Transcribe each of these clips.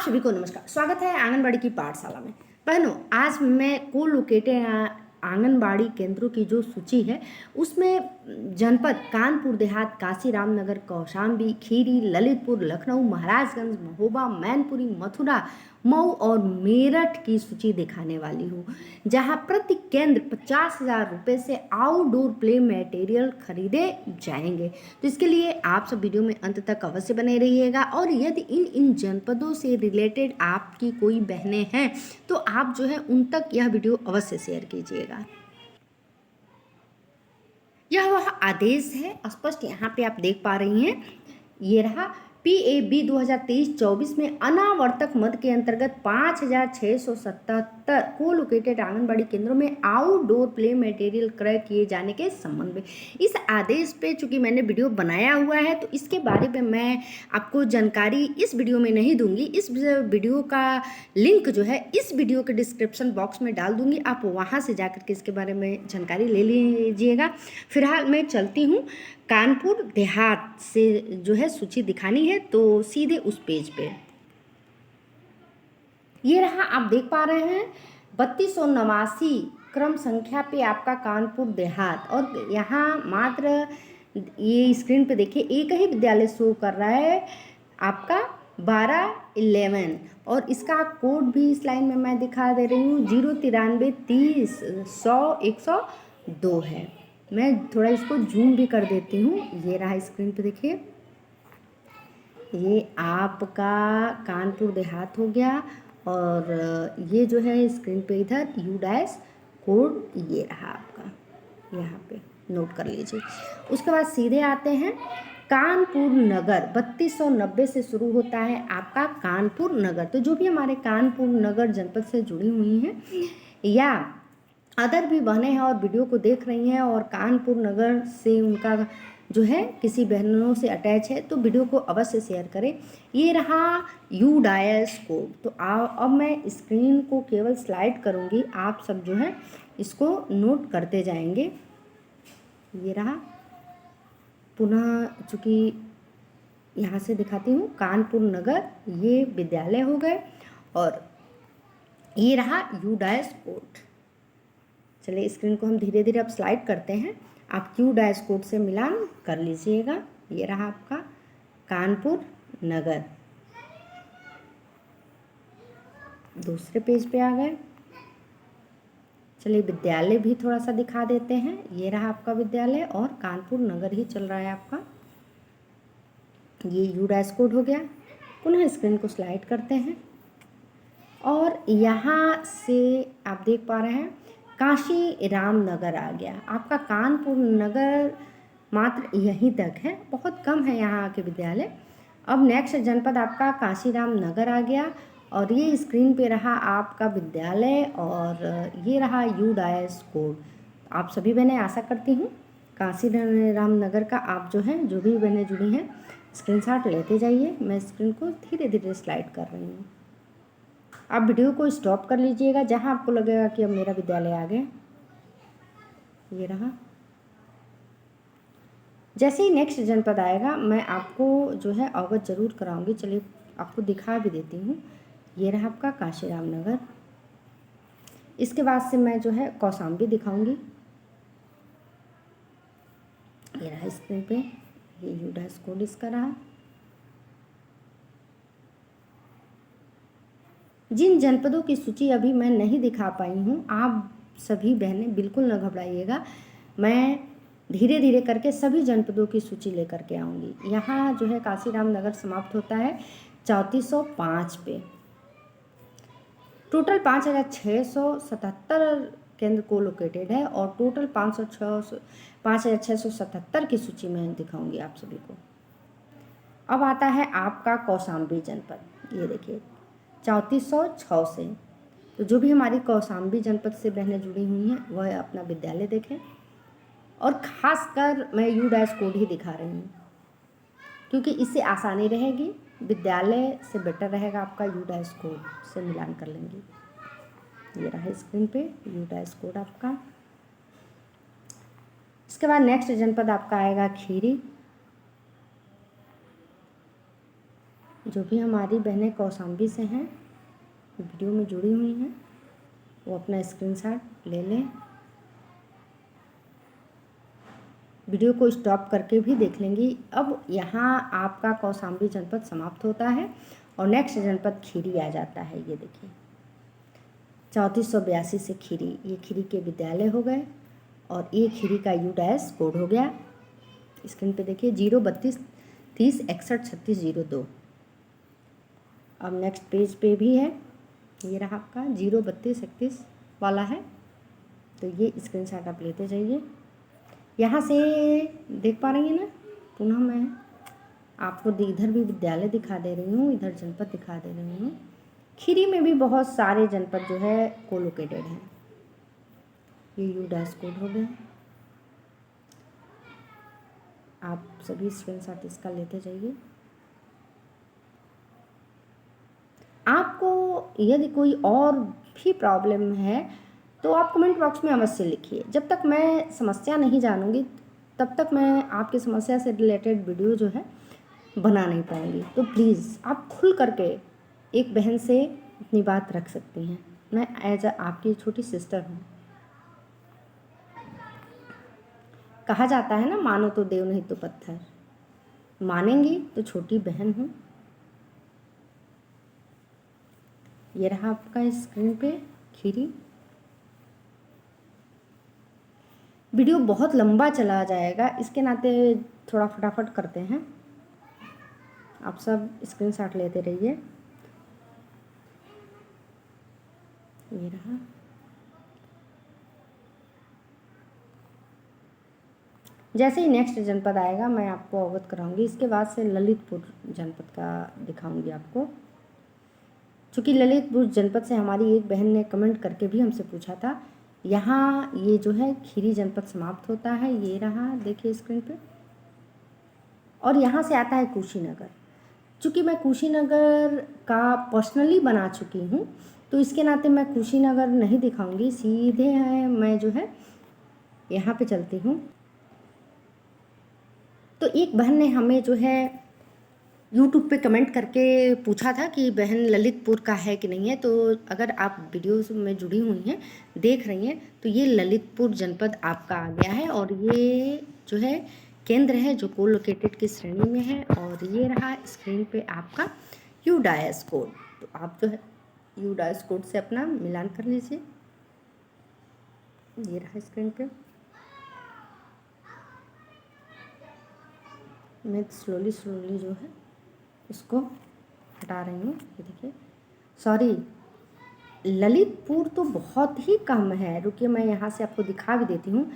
सभी को नमस्कार। स्वागत है आंगनबाड़ी की पाठशाला में। बहनों, आज मैं को लोकेटेड आंगनबाड़ी केंद्रों की जो सूची है उसमें जनपद कानपुर देहात, काशीराम नगर, कौशाम्बी, खीरी, ललितपुर, लखनऊ, महाराजगंज, महोबा, मैनपुरी, मथुरा, मऊ और मेरठ की सूची दिखाने वाली हूँ, जहाँ प्रति केंद्र 50,000 रुपये से आउटडोर प्ले मटेरियल खरीदे जाएंगे। तो इसके लिए आप सब वीडियो में अंत तक अवश्य बने रहिएगा। और यदि इन जनपदों से रिलेटेड आपकी कोई बहनें हैं तो आप जो है उन तक यह वीडियो अवश्य शेयर कीजिएगा। यह वह आदेश है, स्पष्ट यहाँ पे आप देख पा रही हैं, ये रहा। PAB 2023-24 में अनावर्तक मद के अंतर्गत 5,677 को लोकेटेड आंगनबाड़ी केंद्रों में आउटडोर प्ले मटेरियल क्रय किए जाने के संबंध में इस आदेश पे चूंकि मैंने वीडियो बनाया हुआ है तो इसके बारे में मैं आपको जानकारी इस वीडियो में नहीं दूंगी। इस वीडियो का लिंक जो है इस वीडियो के डिस्क्रिप्शन बॉक्स में डाल दूंगी, आप वहाँ से जाकर के इसके बारे में जानकारी ले लीजिएगा। फिलहाल मैं चलती हूँ, कानपुर देहात से जो है सूची दिखानी है तो सीधे उस पेज पे ये रहा। आप देख पा रहे हैं 3289 क्रम संख्या पे आपका कानपुर देहात, और यहाँ मात्र ये स्क्रीन पे देखिए एक ही विद्यालय शो कर रहा है आपका 1211, और इसका कोड भी इस लाइन में मैं दिखा दे रही हूँ 093300102 है। मैं थोड़ा इसको जूम भी कर देती हूँ। ये रहा स्क्रीन पे देखिए, ये आपका कानपुर देहात हो गया, और ये जो है स्क्रीन पे इधर U- कोड ये रहा आपका, यहाँ पे नोट कर लीजिए। उसके बाद सीधे आते हैं कानपुर नगर, 3290 से शुरू होता है आपका कानपुर नगर। तो जो भी हमारे कानपुर नगर जनपद से जुड़ी हुई हैं या अदर भी बहनें हैं और वीडियो को देख रही हैं और कानपुर नगर से उनका जो है किसी बहनों से अटैच है तो वीडियो को अवश्य शेयर करें। ये रहा U- कोड। तो अब मैं स्क्रीन को केवल स्लाइड करूँगी, आप सब जो है इसको नोट करते जाएंगे। ये रहा, पुनः चूँकि यहाँ से दिखाती हूँ कानपुर नगर, ये विद्यालय हो गए, और ये रहा U- कोड। चलिए स्क्रीन को हम धीरे धीरे अब स्लाइड करते हैं, आप U- कोड से मिलान कर लीजिएगा। ये रहा आपका कानपुर नगर। दूसरे पेज पे आ गए। चलिए विद्यालय भी थोड़ा सा दिखा देते हैं। ये रहा आपका विद्यालय और कानपुर नगर ही चल रहा है आपका। ये U- कोड हो गया। पुनः स्क्रीन को स्लाइड करते हैं और यहाँ से आप देख पा रहे हैं काशी राम नगर आ गया आपका। कानपुर नगर मात्र यहीं तक है, बहुत कम है यहाँ के विद्यालय। अब नेक्स्ट जनपद आपका काशीराम नगर आ गया, और ये स्क्रीन पे रहा आपका विद्यालय, और ये रहा U- कोड। आप सभी बहनें, आशा करती हूँ काशीराम नगर का आप जो है जो भी बहनें जुड़ी हैं स्क्रीनशॉट लेते जाइए। मैं स्क्रीन को धीरे धीरे स्लाइड कर रही हूँ। आप वीडियो को स्टॉप कर लीजिएगा जहाँ आपको लगेगा कि अब मेरा विद्यालय आ गया। ये रहा। जैसे ही नेक्स्ट जनपद आएगा मैं आपको जो है अवगत जरूर कराऊंगी। चलिए आपको दिखा भी देती हूँ। ये रहा आपका काशीराम नगर। इसके बाद से मैं जो है कौशाम्बी दिखाऊंगी। ये रहा स्क्रीन पे, ये U- कोड इसका रहा। जिन जनपदों की सूची अभी मैं नहीं दिखा पाई हूँ, आप सभी बहनें बिल्कुल न घबराइएगा, मैं धीरे धीरे करके सभी जनपदों की सूची लेकर के आऊँगी। यहाँ जो है काशीराम नगर समाप्त होता है 3405 पे। टोटल 5,677 केंद्र को लोकेटेड है, और टोटल 5,677 की सूची में दिखाऊंगी आप सभी को। अब आता है आपका कौशाम्बी जनपद। ये देखिए 3406 से। तो जो भी हमारी कौशाम्बी जनपद से बहनें जुड़ी हुई हैं वह अपना विद्यालय देखें, और ख़ासकर मैं U- कोड ही दिखा रही हूँ क्योंकि इससे आसानी रहेगी, विद्यालय से बेटर रहेगा आपका U- कोड से मिलान कर लेंगे। ये रहा स्क्रीन पे U- कोड आपका। इसके बाद नेक्स्ट जनपद आपका आएगा खीरी। जो भी हमारी बहनें कौशाम्बी से हैं, वीडियो में जुड़ी हुई हैं, वो अपना स्क्रीनशॉट ले लें। वीडियो को स्टॉप करके भी देख लेंगी। अब यहाँ आपका कौशाम्बी जनपद समाप्त होता है और नेक्स्ट जनपद खीरी आ जाता है। ये देखिए 3482 से खीरी, ये खीरी के विद्यालय हो गए और ये खीरी का U- कोड हो गया। स्क्रीन पे देखिए 03230613602। अब नेक्स्ट पेज पे भी है, ये रहा आपका 03231 वाला है, तो ये स्क्रीनशॉट आप लेते जाइए। यहाँ से देख पा रही हैं ना, पुनः मैं आपको इधर भी विद्यालय दिखा दे रही हूँ, इधर जनपद दिखा दे रही हूँ। खीरी में भी बहुत सारे जनपद जो है कोलोकेटेड हैं। ये U- कोड हो गया। आप सभी स्क्रीनशॉट इसका लेते जाइए। आपको यदि कोई और भी प्रॉब्लम है तो आप कमेंट बॉक्स में अवश्य लिखिए। जब तक मैं समस्या नहीं जानूंगी तब तक मैं आपकी समस्या से रिलेटेड वीडियो जो है बना नहीं पाऊंगी। तो प्लीज़ आप खुल करके एक बहन से अपनी बात रख सकती हैं। मैं एज आपकी छोटी सिस्टर हूँ। कहा जाता है ना, मानो तो देव नहीं तो पत्थर, मानेंगी तो छोटी बहन हूँ। ये रहा आपका स्क्रीन पे खीरी। वीडियो बहुत लंबा चला जाएगा, इसके नाते थोड़ा फटाफट करते हैं। आप सब स्क्रीनशॉट लेते रहिए। ये रहा। जैसे ही नेक्स्ट जनपद आएगा मैं आपको अवगत कराऊंगी। इसके बाद से ललितपुर जनपद का दिखाऊंगी आपको। चूँकि ललितपुर जनपद से हमारी एक बहन ने कमेंट करके भी हमसे पूछा था। यहाँ ये जो है खीरी जनपद समाप्त होता है। ये रहा, देखिए स्क्रीन पे। और यहाँ से आता है कुशीनगर। चूँकि मैं कुशीनगर का पर्सनली बना चुकी हूँ तो इसके नाते मैं कुशीनगर नहीं दिखाऊंगी। सीधे है मैं जो है यहाँ पे चलती हूँ। तो एक बहन ने हमें जो है यूट्यूब पे कमेंट करके पूछा था कि बहन ललितपुर का है कि नहीं है। तो अगर आप वीडियोस में जुड़ी हुई हैं, देख रही हैं, तो ये ललितपुर जनपद आपका आ गया है और ये जो है केंद्र है जो कोलोकेटेड की श्रेणी में है। और ये रहा स्क्रीन पे आपका U- कोड। तो आप जो है U- कोड से अपना मिलान कर लीजिए। ये रहा स्क्रीन पे। मैं स्लोली जो है इसको हटा रही हूँ। ये देखिए, सॉरी, ललितपुर तो बहुत ही कम है। रुकिए मैं यहाँ से आपको दिखा भी देती हूँ।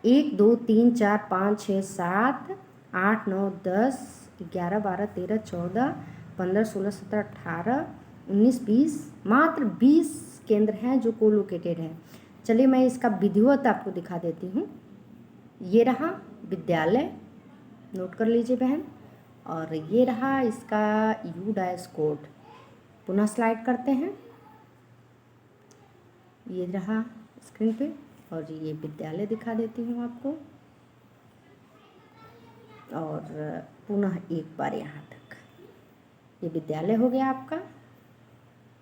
1 2 3 4 5 6 7 8 9 10 11 12 13 14 15 16 17 18 19 20, मात्र 20 केंद्र हैं जो कोलोकेटेड हैं। चलिए मैं इसका विधिवत आपको दिखा देती हूँ। ये रहा विद्यालय, नोट कर लीजिए बहन। और ये रहा इसका U- कोड। पुनः स्लाइड करते हैं। ये रहा स्क्रीन पे और ये विद्यालय दिखा देती हूँ आपको। और पुनः एक बार यहाँ तक ये विद्यालय हो गया आपका।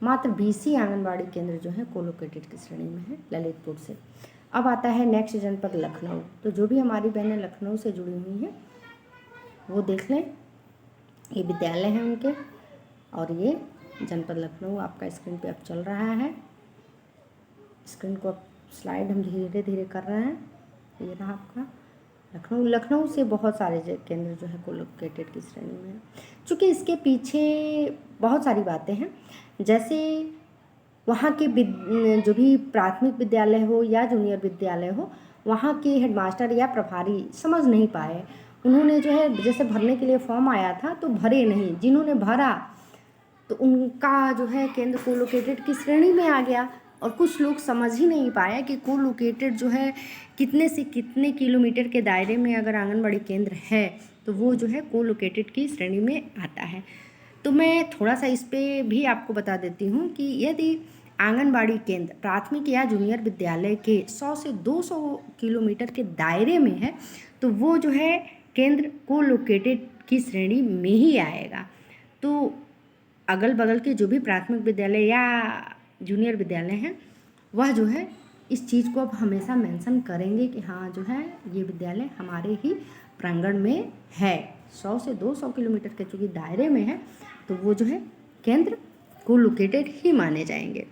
मात्र 20 ही आंगनबाड़ी केंद्र जो है कोलोकेटेड की श्रेणी में है ललितपुर से। अब आता है नेक्स्ट जनपद लखनऊ। तो जो भी हमारी बहनें लखनऊ से जुड़ी हुई हैं वो देख लें। ये विद्यालय हैं उनके और ये जनपद लखनऊ आपका स्क्रीन पे अब चल रहा है। स्क्रीन को अब स्लाइड हम धीरे धीरे कर रहे हैं। ये रहा आपका लखनऊ से बहुत सारे केंद्र जो है कोलोकेटेड की श्रेणी में है। चूँकि इसके पीछे बहुत सारी बातें हैं, जैसे वहाँ के जो भी प्राथमिक विद्यालय हो या जूनियर विद्यालय हो, वहाँ के हेडमास्टर या प्रभारी समझ नहीं पाए। उन्होंने जो है जैसे भरने के लिए फॉर्म आया था तो भरे नहीं। जिन्होंने भरा तो उनका जो है केंद्र कोलोकेटेड की श्रेणी में आ गया। और कुछ लोग समझ ही नहीं पाया कि कोलोकेटेड जो है कितने से कितने किलोमीटर के दायरे में अगर आंगनबाड़ी केंद्र है तो वो जो है कोलोकेटेड की श्रेणी में आता है। तो मैं थोड़ा सा इस पे भी आपको बता देती हूँ कि यदि आंगनबाड़ी केंद्र प्राथमिक या जूनियर विद्यालय के 100 से 200 किलोमीटर के दायरे में है तो वो जो है केंद्र कोलोकेटेड की श्रेणी में ही आएगा। तो अगल बगल के जो भी प्राथमिक विद्यालय या जूनियर विद्यालय हैं वह जो है इस चीज़ को अब हमेशा मेंशन करेंगे कि हाँ जो है ये विद्यालय हमारे ही प्रांगण में है। 100 से 200 किलोमीटर के चूँकि दायरे में है तो वो जो है केंद्र को लोकेटेड ही माने जाएंगे।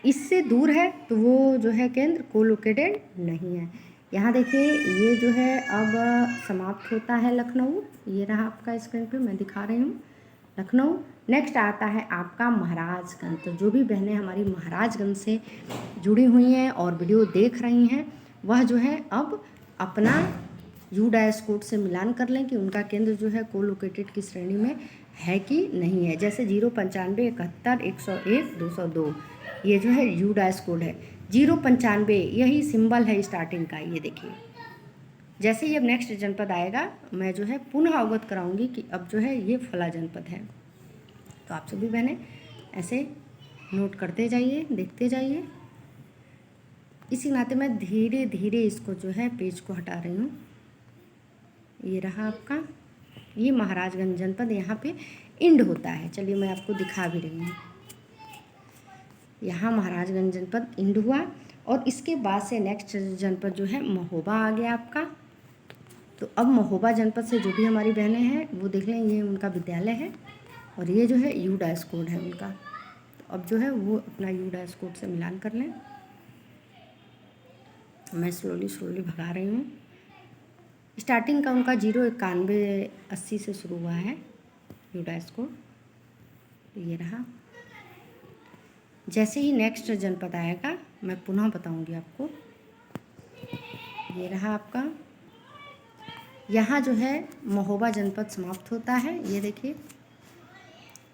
इससे दूर है तो वो जो है केंद्र को लोकेटेड नहीं है। यहाँ देखिए ये जो है अब समाप्त होता है लखनऊ। ये रहा आपका स्क्रीन पे मैं दिखा रही हूँ लखनऊ। नेक्स्ट आता है आपका महाराजगंज। तो जो भी बहनें हमारी महाराजगंज से जुड़ी हुई हैं और वीडियो देख रही हैं वह जो है अब अपना U- कोड से मिलान कर लें कि उनका केंद्र जो है को लोकेटेड की श्रेणी में है कि नहीं है। जैसे 095 71 101 202 ये जो है U- कोड है। 095 यही सिंबल है स्टार्टिंग का। ये देखिए जैसे ही अब नेक्स्ट जनपद आएगा मैं जो है पुनः अवगत कराऊंगी कि अब जो है ये फला जनपद है। तो आप सभी बहनें ऐसे नोट करते जाइए, देखते जाइए। इसी नाते मैं धीरे धीरे इसको जो है पेज को हटा रही हूँ। ये रहा आपका ये महाराजगंज जनपद, यहाँ पे इंड होता है। चलिए मैं आपको दिखा भी रही हूँ। यहाँ महाराजगंज जनपद इंड हुआ और इसके बाद से नेक्स्ट जनपद जो है महोबा आ गया आपका। तो अब महोबा जनपद से जो भी हमारी बहनें हैं वो देख लें ये उनका विद्यालय है और ये जो है U- कोड है उनका। तो अब जो है वो अपना U- कोड से मिलान कर लें। मैं स्लोली भगा रही हूँ। स्टार्टिंग का उनका 09180 से शुरू हुआ है U- कोड। तो ये रहा। जैसे ही नेक्स्ट जनपद आएगा मैं पुनः बताऊंगी आपको। ये रहा आपका। यहाँ जो है महोबा जनपद समाप्त होता है। ये देखिए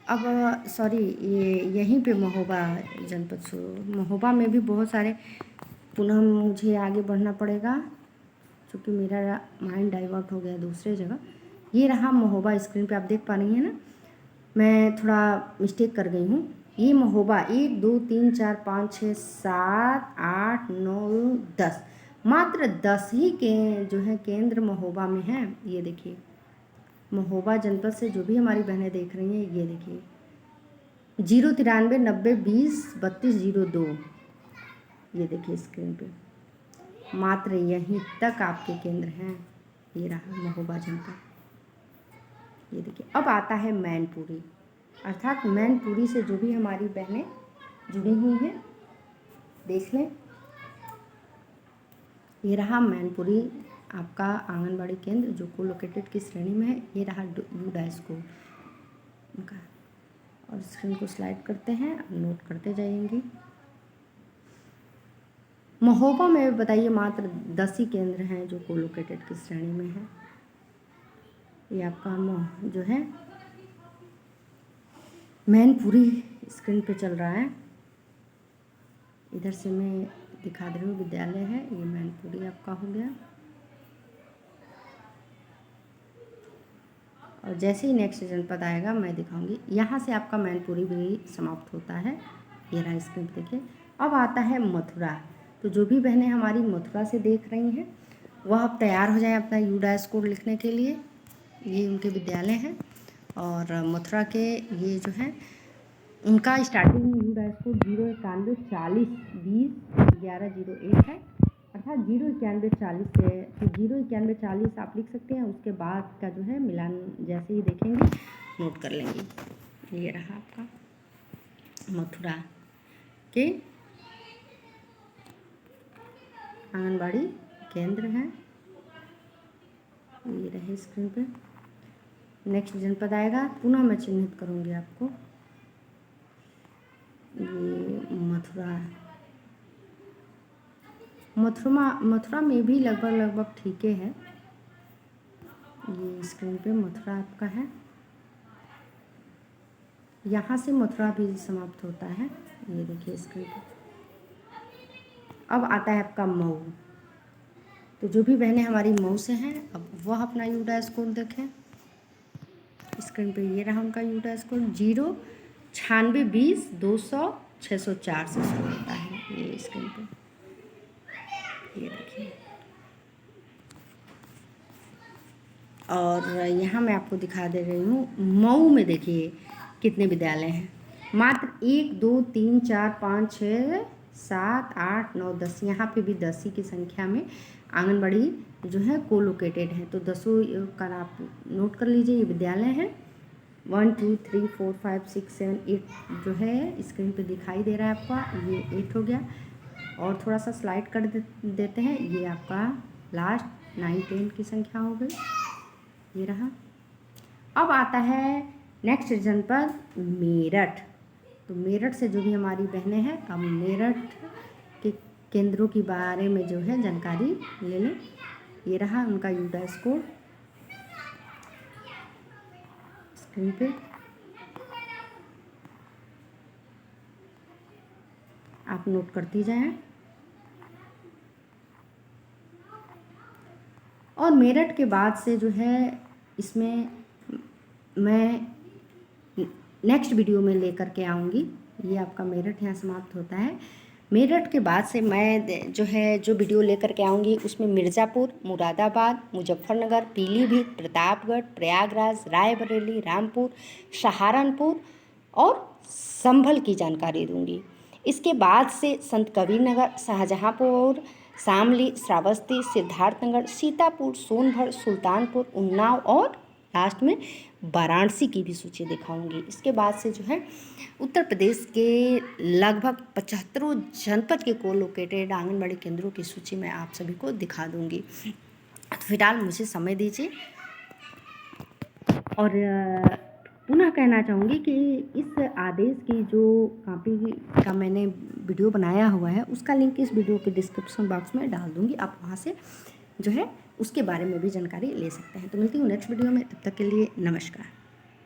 अब सॉरी ये यहीं पे महोबा जनपद शुरू। महोबा में भी बहुत सारे पुनः मुझे आगे बढ़ना पड़ेगा क्योंकि मेरा माइंड डाइवर्ट हो गया दूसरे जगह। ये रहा महोबा स्क्रीन पे आप देख पा रही हैं ना। मैं थोड़ा मिस्टेक कर गई हूँ। ये महोबा 1 2 3 4 5 6 7 8 9 10 मात्र 10 ही के जो है केंद्र महोबा में हैं। ये देखिए महोबा जनपद से जो भी हमारी बहनें देख रही हैं ये देखिए 093 90 20 32 02 ये देखिए स्क्रीन पे मात्र यहीं तक आपके केंद्र हैं। ये रहा महोबा जनपद। ये देखिए अब आता है मैनपुरी अर्थात मैनपुरी से जो भी हमारी बहनें जुड़ी हुई हैं देख लें। ये रहा मैनपुरी आपका आंगनबाड़ी केंद्र जो को लोकेटेड की श्रेणी में है। ये रहा U- कोड उनका और स्क्रीन को स्लाइड करते हैं, नोट करते जाएंगे। महोबा में बताइए मात्र 10 ही केंद्र हैं जो को लोकेटेड की श्रेणी में है। ये आपका जो है मैनपुरी स्क्रीन पे चल रहा है। इधर से मैं दिखा दे रही हूँ विद्यालय है। ये मैनपुरी आपका हो गया और जैसे ही नेक्स्ट जनपद आएगा मैं दिखाऊंगी। यहाँ से आपका मैनपुरी भी समाप्त होता है। ये रहा स्क्रीन पे देखिए। अब आता है मथुरा। तो जो भी बहनें हमारी मथुरा से देख रही हैं वह अब तैयार हो जाएं अपना U- कोड लिखने के लिए। ये उनके विद्यालय हैं और मथुरा के ये जो है उनका स्टार्टिंग U- कोड 091 40 20 1101 है अर्थात 091 40 से। तो 091 40 आप लिख सकते हैं। उसके बाद का जो है मिलान जैसे ही देखेंगे नोट कर लेंगे। ये रहा आपका मथुरा के आंगनबाड़ी केंद्र हैं। ये रहे स्क्रीन पे। नेक्स्ट जनपद आएगा पुनः मैं चिन्हित करूँगी आपको। ये मथुरा में भी लगभग ठीक है। ये स्क्रीन पे मथुरा आपका है। यहाँ से मथुरा भी समाप्त होता है। ये देखिए स्क्रीन पे। अब आता है आपका मऊ। तो जो भी बहनें हमारी मऊ से हैं अब वह अपना U- कोड देखें। स्क्रीन पे ये रहा उनका U- कोड 096 20 200 604 से शुरू होता है। ये स्क्रीन पे ये देखिए और यहाँ मैं आपको दिखा दे रही हूँ, मऊ में देखिए कितने विद्यालय हैं। मात्र 1 2 3 4 5 6 7 8 9 10, यहाँ पे भी 10 ही की संख्या में आंगनबाड़ी जो है को लोकेटेड है। तो 10 का आप नोट कर लीजिए, ये विद्यालय हैं। 1 2 3 4 5 6 7 8 जो है स्क्रीन पे दिखाई दे रहा है आपका, ये 8 हो गया। और थोड़ा सा स्लाइड कर देते हैं, ये आपका लास्ट 9 10 की संख्या हो गई, ये रहा। अब आता है नेक्स्ट जनपद मेरठ। तो मेरठ से जो भी हमारी बहनें हैं, अब मेरठ के केंद्रों के बारे में जो है जानकारी ले लें। ये रहा उनका यूडाइस कोड स्क्रीन पे, आप नोट करती जाएं। और मेरठ के बाद से जो है इसमें मैं नेक्स्ट वीडियो में लेकर के आऊँगी। ये आपका मेरठ यहाँ समाप्त होता है। मेरठ के बाद से मैं जो है जो वीडियो लेकर के आऊँगी उसमें मिर्ज़ापुर, मुरादाबाद, मुजफ्फरनगर, पीलीभीत, प्रतापगढ़, प्रयागराज, रायबरेली, रामपुर, सहारनपुर और संभल की जानकारी दूँगी। इसके बाद से संत कबीरनगर, शाहजहाँपुर, शामली, श्रावस्ती, सिद्धार्थनगर, सीतापुर, सोनभद्र, सुल्तानपुर, उन्नाव और लास्ट में वाराणसी की भी सूची दिखाऊंगी। इसके बाद से जो है उत्तर प्रदेश के लगभग 75 जनपद के को लोकेटेड आंगनबाड़ी केंद्रों की सूची मैं आप सभी को दिखा दूंगी। तो फिलहाल मुझे समय दीजिए। और पुनः कहना चाहूँगी कि इस आदेश की जो कॉपी का मैंने वीडियो बनाया हुआ है उसका लिंक इस वीडियो के डिस्क्रिप्शन बॉक्स में डाल दूँगी, आप वहाँ से जो है उसके बारे में भी जानकारी ले सकते हैं। तो मिलती हूँ नेक्स्ट वीडियो में, तब तक के लिए नमस्कार।